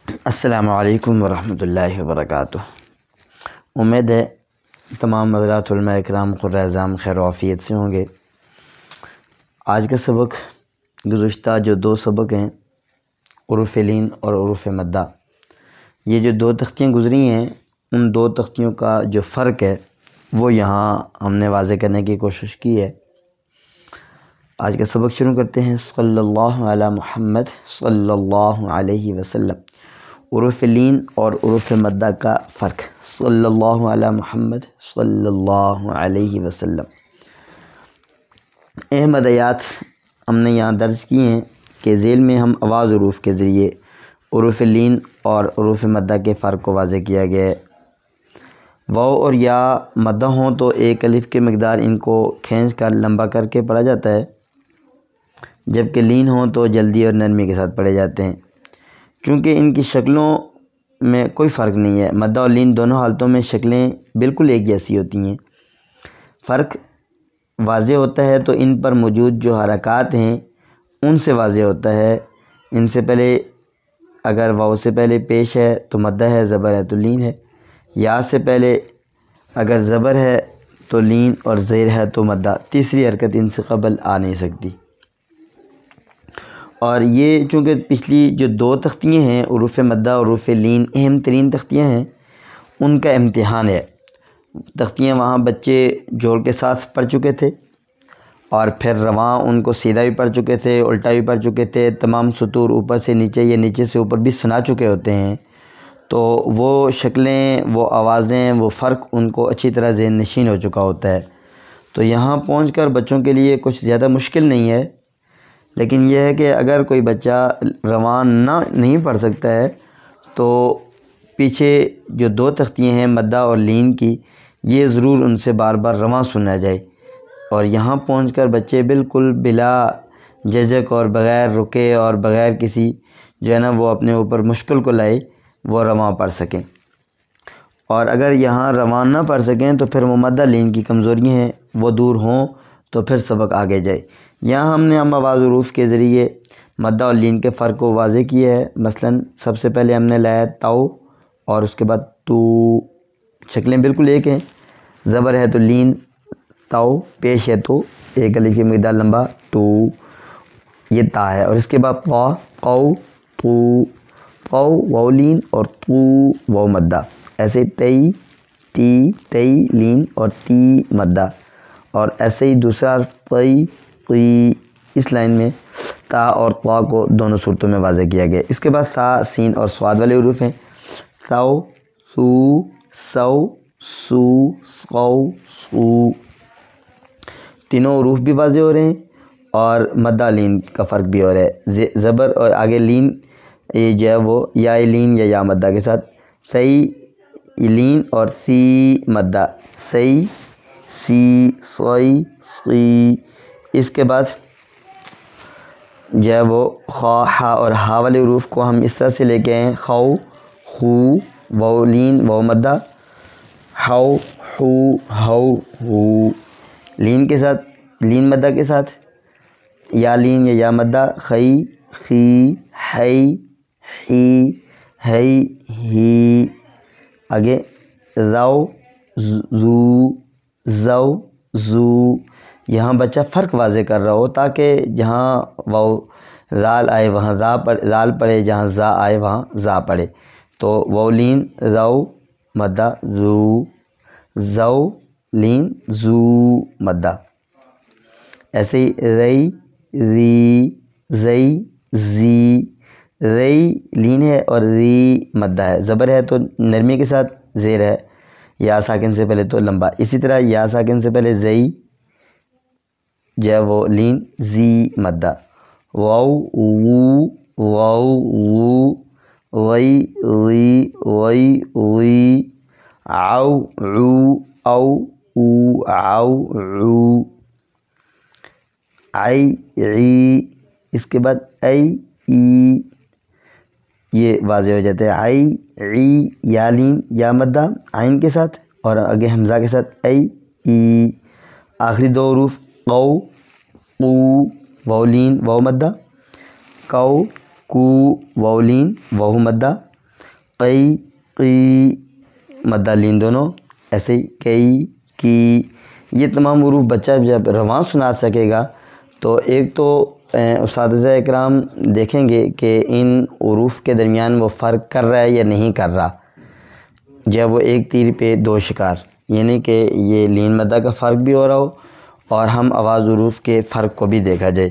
السلام علیکم ورحمۃ اللہ وبرکاتہ۔ امید ہے تمام حضرات علماء اکرام قرآن خیر و عافیت سے ہوں گے۔ آج کا سبق گزشتہ جو دو سبق ہیں حروف لین اور حروف مدہ، یہ جو دو تختیاں گزری ہیں ان دو تختیوں کا جو فرق ہے وہ یہاں ہم نے واضح کرنے کی کوشش کی ہے۔ آج کا سبق شروع کرتے ہیں۔ صلی اللہ علی محمد صلی اللہ علیہ وسلم۔ حروف لین اور حروف مدہ کا فرق۔ صلی اللہ علی محمد صلی اللہ علیہ وسلم۔ اہم ہدایات ہم نے یہاں درج کی ہیں کہ ذیل میں ہم آواز حروف کے ذریعے حروف لین اور حروف مدہ کے فرق کو واضح کیا گیا ہے۔ واو اور یا مدہ ہوں تو ایک الف کی مقدار ان کو کھینچ کر لمبا کر کے پڑھا جاتا ہے، جبکہ لین ہوں تو جلدی اور نرمی کے ساتھ پڑھے جاتے ہیں۔ چونکہ ان کی شکلوں میں کوئی فرق نہیں ہے، مدہ اور لین دونوں حالتوں میں شکلیں بالکل ایک جیسی ہوتی ہیں۔ فرق واضح ہوتا ہے تو ان پر موجود جو حرکات ہیں ان سے واضح ہوتا ہے۔ ان سے پہلے اگر واو سے پہلے پیش ہے تو مدہ ہے، زبر ہے تو لین ہے۔ یا سے پہلے اگر زبر ہے تو لین اور زیر ہے تو مدہ، تیسری حرکت ان سے قبل آ نہیں سکتی۔ اور یہ چونکہ پچھلی جو دو تختیاں ہیں حروف مدہ اور حروف لین اہم ترین تختیاں ہیں، ان کا امتحان ہے۔ تختیاں وہاں بچے جوڑ کے ساتھ پڑھ چکے تھے اور پھر رواں ان کو سیدھا بھی پڑھ چکے تھے، الٹا بھی پڑھ چکے تھے، تمام سطور اوپر سے نیچے یا نیچے سے اوپر بھی سنا چکے ہوتے ہیں، تو وہ شکلیں، وہ آوازیں، وہ فرق ان کو اچھی طرح ذہن نشین ہو چکا ہوتا ہے۔ تو یہاں پہنچ کر بچوں کے لیے کچھ زیادہ مشکل نہیں ہے، لیکن یہ ہے کہ اگر کوئی بچہ رواں نہیں پڑھ سکتا ہے تو پیچھے جو دو تختیاں ہیں مدہ اور لین کی، یہ ضرور ان سے بار بار رواں سنا جائے، اور یہاں پہنچ کر بچے بالکل بلا جھجک اور بغیر رکے اور بغیر کسی جو ہے نا وہ اپنے اوپر مشکل کو لائے وہ رواں پڑھ سکیں۔ اور اگر یہاں رواں نہ پڑھ سکیں تو پھر وہ مدہ لین کی کمزوریاں ہیں وہ دور ہوں تو پھر سبق آگے جائے۔ یہاں ہم نے آواز حروف کے ذریعے مدہ اور لین کے فرق کو واضح کیا ہے۔ مثلا سب سے پہلے ہم نے لایا تاؤ اور اس کے بعد تو، شکلیں بالکل ایک ہیں، زبر ہے تو لین تاؤ، پیش ہے تو ایک الف کی مقدار لمبا تو، یہ تا ہے، اور اس کے بعد قا قو تو، قو واو لین اور تو واو مدہ، ایسے تی تی تی لین اور تی مدہ، اور ایسے ہی دوسرا قی قی، اس لائن میں تا اور قا کو دونوں صورتوں میں واضح کیا گیا۔ اس کے بعد سا سین اور صاد والے حروف ہیں، ثو ثو سو سو صو صو، تینوں حروف بھی واضح ہو رہے ہیں اور مدہ لین کا فرق بھی ہو رہا ہے۔ زبر اور آگے لین یہ جو ہے وہ یا لین یا مدہ کے ساتھ، صحیح لین اور سی مدہ، صحیح سی صوئی صی۔ اس کے بعد جو ہے وہ خا ہا اور ہا والے حروف کو ہم اس طرح سے لے کے آئے ہیں، خو خو واو لین واو مدہ، ہو ہو ہو ہو، لین کے ساتھ لین مدہ کے ساتھ، یا لین یا مدہ، خی خی ہی ہی ہی ہی، آگے زو زو زو زو۔ یہاں بچہ فرق واضح کر رہا ہو تاکہ جہاں واو زال آئے وہاں زال پڑھے، جہاں زا آئے وہاں زا پڑھے۔ تو واو لین زو مدہ زو، زو لین زو مدہ، ایسے ہی رئی ری زئی زی، رئی لین ہے اور ری مدہ ہے، زبر ہے تو نرمی کے ساتھ، زیر ہے یا ساکن سے پہلے تو لمبا، اسی طرح یا ساکن سے پہلے زئی جو ہے وہ لین زی مدہ، واو وو واو وو، غی غی غی غی، عو عو او او عو عو، عی عی، اس کے بعد ای ای، یہ واضح ہو جاتا ہے، عی عی یا لین یا مدہ عین کے ساتھ اور آگے حمزہ کے ساتھ ای ای۔ آخری دو حروف قو قو واو لین واو مدہ، کو کو واو لین واو مدہ، قی قی مدہ لین دونوں، ایسے ہی کئی کی، یہ تمام حروف بچہ جب رواں سنا سکے گا تو ایک تو اساتذہ اکرام دیکھیں گے کہ ان حروف کے درمیان وہ فرق کر رہا ہے یا نہیں کر رہا، جب وہ ایک تیر پہ دو شکار، یعنی کہ یہ لین مدہ کا فرق بھی ہو رہا ہو اور ہم آواز حروف کے فرق کو بھی دیکھا جائے۔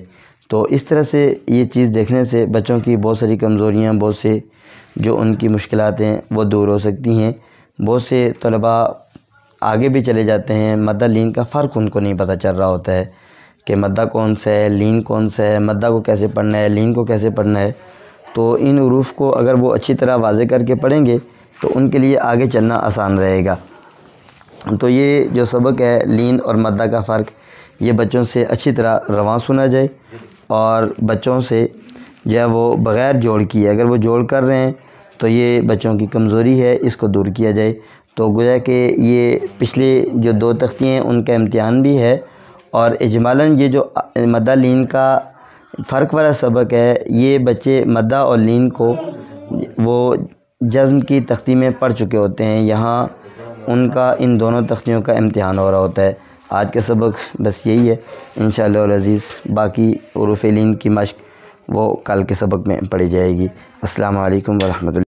تو اس طرح سے یہ چیز دیکھنے سے بچوں کی بہت ساری کمزوریاں، بہت سے جو ان کی مشکلات ہیں وہ دور ہو سکتی ہیں۔ بہت سے طلباء آگے بھی چلے جاتے ہیں، مدہ لین کا فرق ان کو نہیں پتہ چل رہا ہوتا ہے کہ مدہ کون سا ہے، لین کون سا ہے، مدہ کو کیسے پڑھنا ہے، لین کو کیسے پڑھنا ہے۔ تو ان حروف کو اگر وہ اچھی طرح واضح کر کے پڑھیں گے تو ان کے لیے آگے چلنا آسان رہے گا۔ تو یہ جو سبق ہے لین اور مدہ کا فرق، یہ بچوں سے اچھی طرح رواں سنا جائے، اور بچوں سے جو ہے وہ بغیر جوڑ کیے، اگر وہ جوڑ کر رہے ہیں تو یہ بچوں کی کمزوری ہے، اس کو دور کیا جائے۔ تو گویا کہ یہ پچھلے جو 2 تختیاں ہیں ان کا امتحان بھی ہے، اور اجمالاً یہ جو مدہ لین کا فرق والا سبق ہے، یہ بچے مدہ اور لین کو وہ جزم کی تختی میں پڑھ چکے ہوتے ہیں، یہاں ان کا ان دونوں تختیوں کا امتحان ہو رہا ہوتا ہے۔ آج کا سبق بس یہی ہے، انشاءاللہ العزیز باقی حروف لین کی مشق وہ کل کے سبق میں پڑھی جائے گی۔ السلام علیکم ورحمۃ اللہ۔